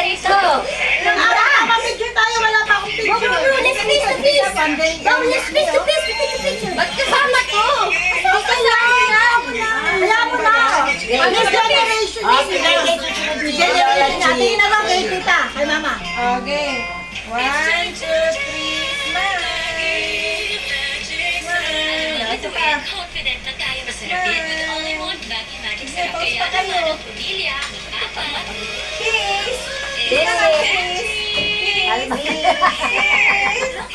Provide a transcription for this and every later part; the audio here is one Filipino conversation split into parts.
rito. Picture tayo, wala pa akong picture. Let's face to face. Let's face to face. Ba't kasama to? Okay lang. Wala mo na. Next generation. Generation natin. Yun na lang kay tita. Kay mama. Okay. 1, 2, 3, smile. Ito pa. Confident na tayo masarapin with only one Maggi sarap kaya naman ang pamilya, magpapa. Kiss.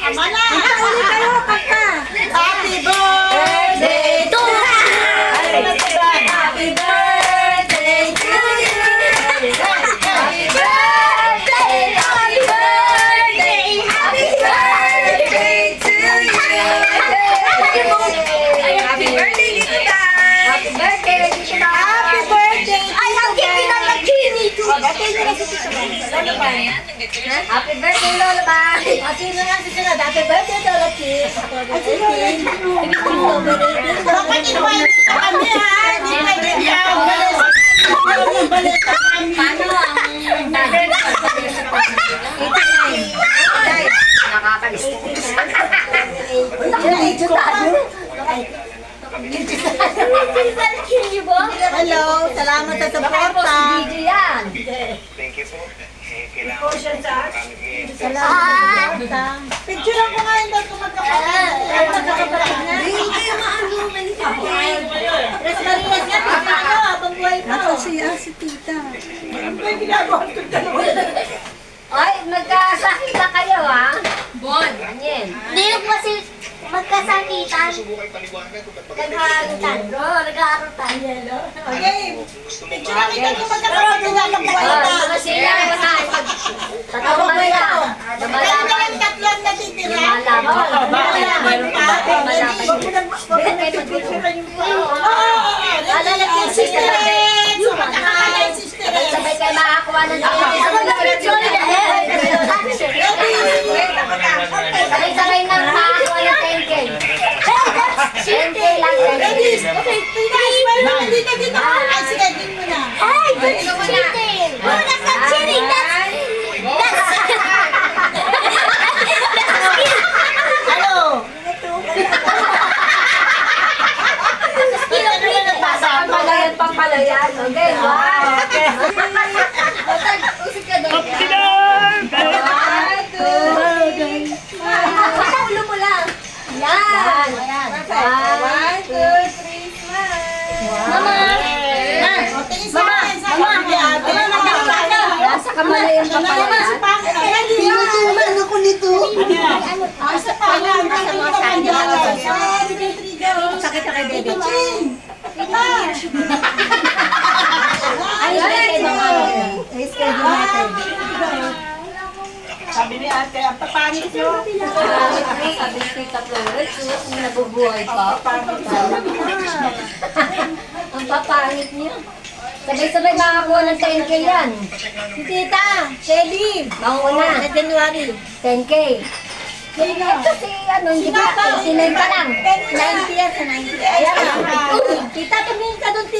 Ama na. Uli kayo, kanta. Happy birthday to you. Happy birthday to you. Happy birthday, happy birthday, happy birthday to you. Happy birthday, Lito Dan. Happy birthday, Tito Dan. Happy birthday. Ay, ang kimi na nag-kimi to. Batay nyo na si Tito Dan. Lolo ba? Happy birthday, Lola Bay. At sino nga si Tito Dan? Happy birthday, Lola Chis. At sino nga si Tito Dan? Dapat invite na kami ha. Hindi na din yan. Balita kami. Paano ang dati na pagsabi sa pagsabi? Nakakalisto. Nakakalisto tayo. Hello, salamat sa Tapos suporta. video yan. Thank you po. Kailangan kami Salamat sa suporta. Picture ko nga yung dito magkakapatid. Magkakapatid na. Tres Marias nga, picture ko habang buhay pa. Ako siya, si tita. May ginagawa ko dalawa. Ay, magkasakit na kayo ha? Bon. Ganyan. Hindi ko kasi magkasakitan. subukan paliwanag kung ba't Naghaharutan. Oo, nag-aarutan. Okay, picture na kita kung magkakapatid na habang buhay Oh, pa. mga sila na Habang buhay na. ako. Kaya na lang tatlo ang natitira. Lumalaban. Lumalaban pa. Alala ko yung sister Ed. Sumatakala yung sister Ed. Sabay kayo makakuha ng Sabay-sabay na makakuha ng 10K. 10K lang. Ladies, okay, smile mo na dito, dito. Ay, sige, din mo na. Ay, that's cheating. Oh, that's not cheating. Ano? Pampalayan, pampalayan. Okay, wow. Usik ka doon. Ulo mo lang. Yan. One, two, three, smile. Mama. Tingin sa akin, sa akin. Nasa kamalayan, pampalayan. Tinutuman ako nito. Ay, sa pangalan. Sakit na kay Bebe. Ay, kay mama. I-schedule natin. Sabi ni ate, ang papangit nyo. Sabi ko yung tatlong words, kung nabubuhay pa. Ang papangit niyo. Sabay-sabay makakuha ng 10K yan. Si Tita, Shelly. Mauna. Sa January. 10K. Ito si ano, hindi ba? 89 pa lang. 90 yan sa 90. Ayan. Tita, tumingin ka doon,